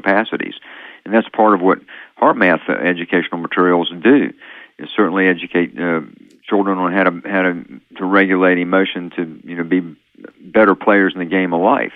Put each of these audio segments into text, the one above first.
capacities. And that's part of what HeartMath educational materials do, is certainly educate children on how to regulate emotion to be better players in the game of life.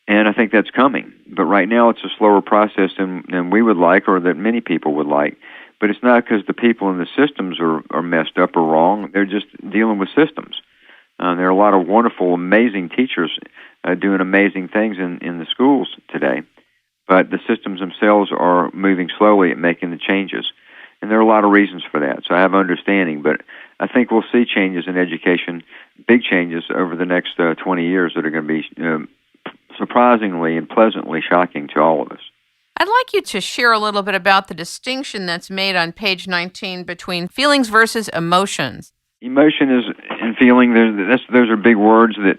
And I think that's coming. But right now it's a slower process than we would like, or that many people would like. But it's not because the people in the systems are messed up or wrong. They're just dealing with systems. There are a lot of wonderful, amazing teachers doing amazing things in the schools today. But the systems themselves are moving slowly at making the changes. And there are a lot of reasons for that. So I have understanding. But I think we'll see changes in education, big changes over the next 20 years that are going to be surprisingly and pleasantly shocking to all of us. I'd like you to share a little bit about the distinction that's made on page 19 between feelings versus emotions. Emotion and feeling, those are big words that,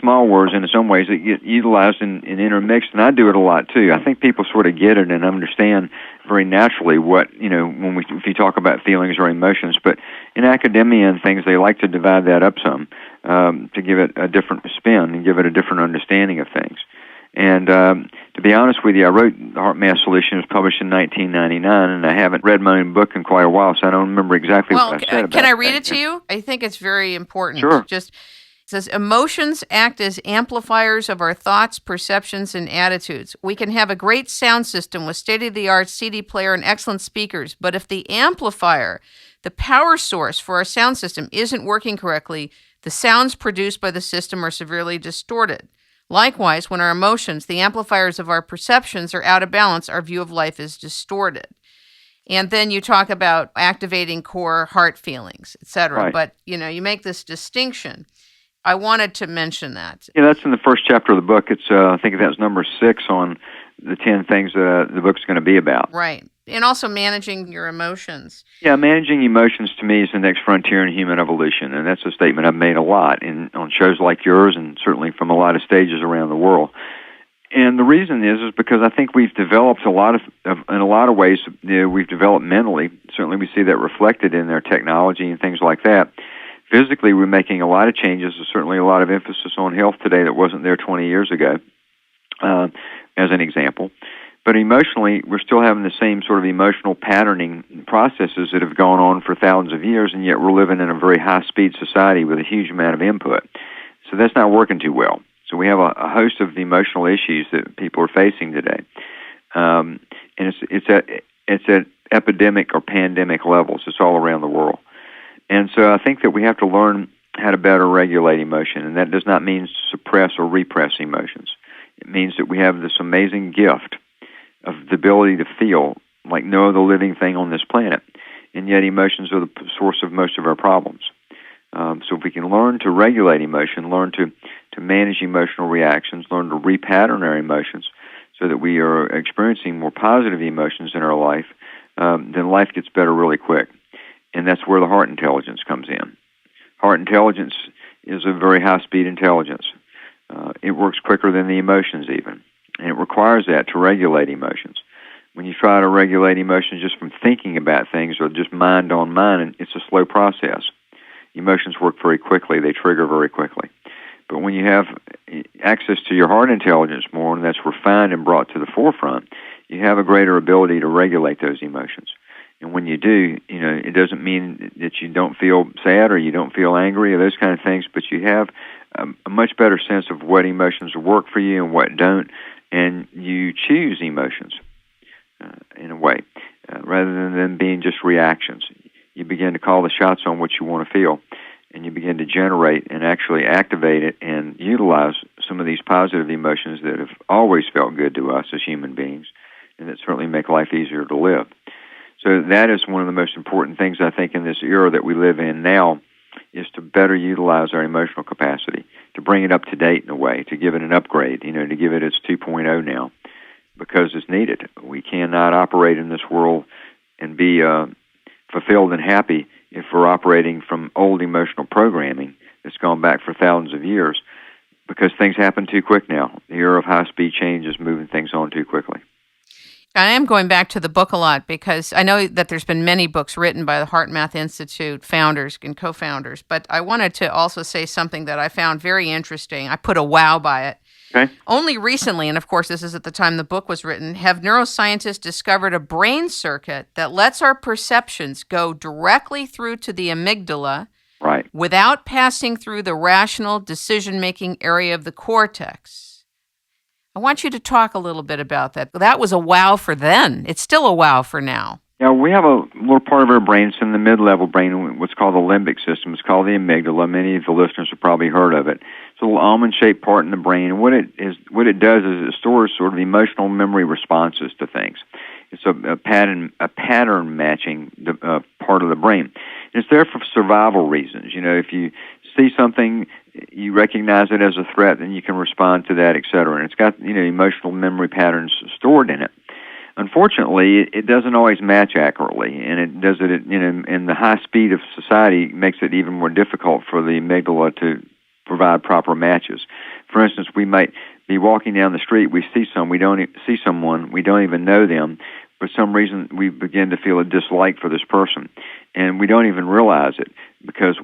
small words in some ways that get utilized and intermixed, and I do it a lot too. I think people sort of get it and understand very naturally what, if you talk about feelings or emotions, but in academia and things, they like to divide that up some to give it a different spin and give it a different understanding of things. And to be honest with you, I wrote the HeartMath Solution. It was published in 1999, and I haven't read my own book in quite a while, so I don't remember exactly what I said about it. Can I read it to you? I think it's very important. Sure. It says, emotions act as amplifiers of our thoughts, perceptions, and attitudes. We can have a great sound system with state-of-the-art CD player and excellent speakers, but if the amplifier, the power source for our sound system, isn't working correctly, the sounds produced by the system are severely distorted. Likewise, when our emotions, the amplifiers of our perceptions, are out of balance, our view of life is distorted. And then you talk about activating core heart feelings, etc. Right. But, you make this distinction. I wanted to mention that. Yeah, that's in the first chapter of the book. It's I think that's number 6 on the 10 things the book's going to be about. Right. And also managing your emotions. Yeah, managing emotions to me is the next frontier in human evolution, and that's a statement I've made a lot on shows like yours and certainly from a lot of stages around the world. And the reason is because I think we've developed in a lot of ways, we've developed mentally. Certainly we see that reflected in their technology and things like that. Physically, we're making a lot of changes. There's certainly a lot of emphasis on health today that wasn't there 20 years ago, as an example. But emotionally, we're still having the same sort of emotional patterning processes that have gone on for thousands of years, and yet we're living in a very high-speed society with a huge amount of input. So that's not working too well. So we have a host of emotional issues that people are facing today. And it's at epidemic or pandemic levels. It's all around the world. And so I think that we have to learn how to better regulate emotion, and that does not mean suppress or repress emotions. It means that we have this amazing gift of the ability to feel like no other living thing on this planet, and yet emotions are the source of most of our problems. So if we can learn to regulate emotion, learn to manage emotional reactions, learn to repattern our emotions so that we are experiencing more positive emotions in our life, then life gets better really quick. And that's where the heart intelligence comes in. Heart intelligence is a very high-speed intelligence. It works quicker than the emotions even. And it requires that to regulate emotions. When you try to regulate emotions just from thinking about things or just mind on mind, it's a slow process. Emotions work very quickly. They trigger very quickly. But when you have access to your heart intelligence more, and that's refined and brought to the forefront, you have a greater ability to regulate those emotions. And when you do, it doesn't mean that you don't feel sad or you don't feel angry or those kind of things, but you have a much better sense of what emotions work for you and what don't, and you choose emotions in a way, rather than them being just reactions. You begin to call the shots on what you want to feel, and you begin to generate and actually activate it and utilize some of these positive emotions that have always felt good to us as human beings, and that certainly make life easier to live. So that is one of the most important things, I think, in this era that we live in now, is to better utilize our emotional capacity, to bring it up to date in a way, to give it an upgrade, to give it its 2.0 now, because it's needed. We cannot operate in this world and be fulfilled and happy if we're operating from old emotional programming that's gone back for thousands of years, because things happen too quick now. The era of high-speed change is moving things on too quickly. I am going back to the book a lot because I know that there's been many books written by the HeartMath Institute founders and co-founders, but I wanted to also say something that I found very interesting. I put a wow by it. Okay. Only recently, and of course this is at the time the book was written, have neuroscientists discovered a brain circuit that lets our perceptions go directly through to the amygdala Right. without passing through the rational decision-making area of the cortex. I want you to talk a little bit about that. That was a wow for then. It's still a wow for now. Yeah, we have a little part of our brain. It's in the mid-level brain, what's called the limbic system. It's called the amygdala. Many of the listeners have probably heard of it. It's a little almond-shaped part in the brain. And what it does is it stores sort of emotional memory responses to things. It's a pattern matching part of the brain. And it's there for survival reasons. If you see something, you recognize it as a threat, then you can respond to that, et cetera. And it's got emotional memory patterns stored in it. Unfortunately, it doesn't always match accurately, and it does it in the high speed of society makes it even more difficult for the amygdala to provide proper matches. For instance, we might be walking down the street, we see someone, we don't even know them. For some reason, we begin to feel a dislike for this person, and we don't even realize it because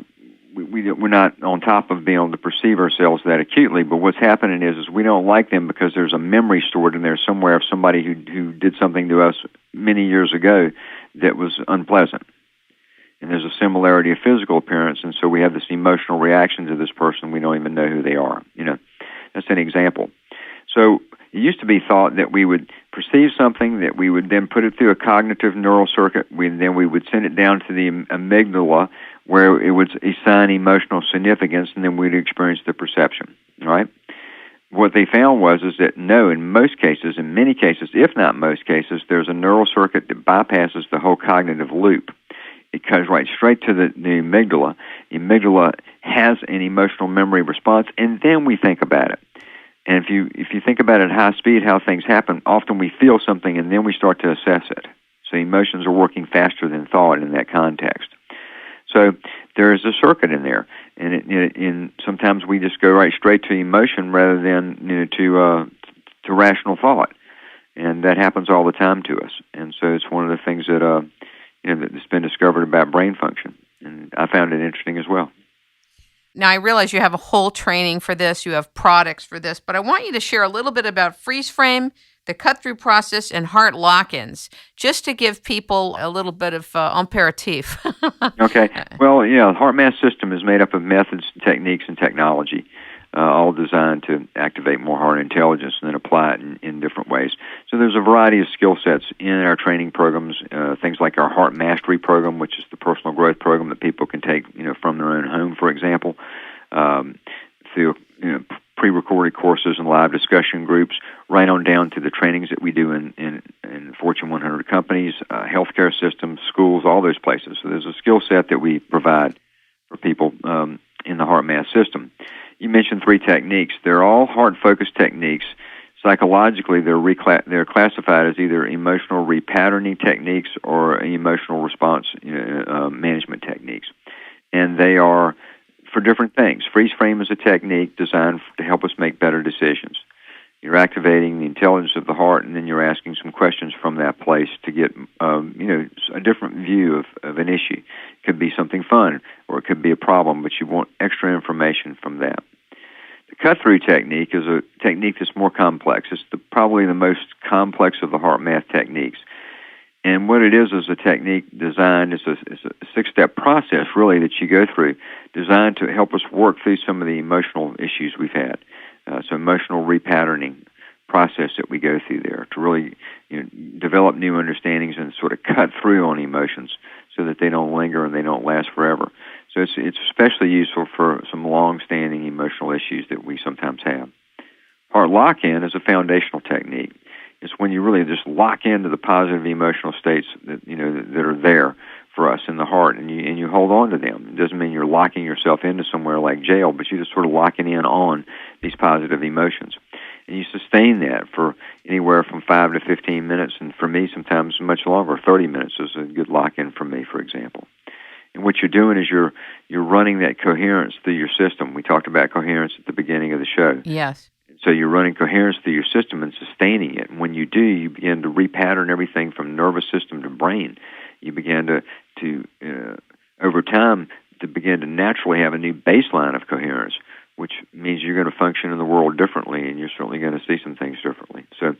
we're not on top of being able to perceive ourselves that acutely. But what's happening is we don't like them because there's a memory stored in there somewhere of somebody who did something to us many years ago that was unpleasant. And there's a similarity of physical appearance, and so we have this emotional reaction to this person. We don't even know who they are. That's an example. So it used to be thought that we would perceive something, that we would then put it through a cognitive neural circuit, then we would send it down to the amygdala, where it would assign emotional significance, and then we'd experience the perception, right? What they found was that no, in many cases, if not most cases, there's a neural circuit that bypasses the whole cognitive loop. It goes right straight to the amygdala. The amygdala has an emotional memory response, and then we think about it. And if you think about it at high speed, how things happen, often we feel something, and then we start to assess it. So emotions are working faster than thought in that context. So there is a circuit in there, and sometimes we just go right straight to emotion rather than to rational thought, and that happens all the time to us. And so it's one of the things that that's been discovered about brain function, and I found it interesting as well. Now, I realize you have a whole training for this, you have products for this, but I want you to share a little bit about freeze frame, the cut-through process, and heart lock-ins, just to give people a little bit of imperative. Okay. Well, the HeartMath system is made up of methods, techniques, and technology, all designed to activate more heart intelligence and then apply it in different ways. So there's a variety of skill sets in our training programs, things like our Heart Mastery program, which is the personal growth program that people can take from their own home, for example, through pre-recorded courses and live discussion groups, right on down to the trainings that we do in Fortune 100 companies, healthcare systems, schools, all those places. So there's a skill set that we provide for people in the HeartMath system. You mentioned 3 techniques. They're all heart-focused techniques. Psychologically, they're classified as either emotional repatterning techniques or emotional response management techniques. And they are for different things. Freeze frame is a technique designed to help us make better decisions. You're activating the intelligence of the heart, and then you're asking some questions from that place to get, a different view of an issue. It could be something fun, or it could be a problem, but you want extra information from that. The cut-through technique is a technique that's more complex. It's probably the most complex of the HeartMath techniques. And what it is a technique designed, it's a 6-step process, really, that you go through, designed to help us work through some of the emotional issues we've had. So emotional repatterning process that we go through there to really develop new understandings and sort of cut through on emotions so that they don't linger and they don't last forever. So it's especially useful for some long-standing emotional issues that we sometimes have. Heart lock-in is a foundational technique. It's when you really just lock into the positive emotional states that that are there for us in the heart, and you hold on to them. It doesn't mean you're locking yourself into somewhere like jail, but you're just sort of locking in on these positive emotions. And you sustain that for anywhere from 5 to 15 minutes, and for me, sometimes much longer. 30 minutes is a good lock-in for me, for example. And what you're doing is you're running that coherence through your system. We talked about coherence at the beginning of the show. Yes. So you're running coherence through your system and sustaining it. And when you do, you begin to repattern everything from nervous system to brain. You begin to over time, to begin to naturally have a new baseline of coherence which means you're going to function in the world differently, and you're certainly going to see some things differently. So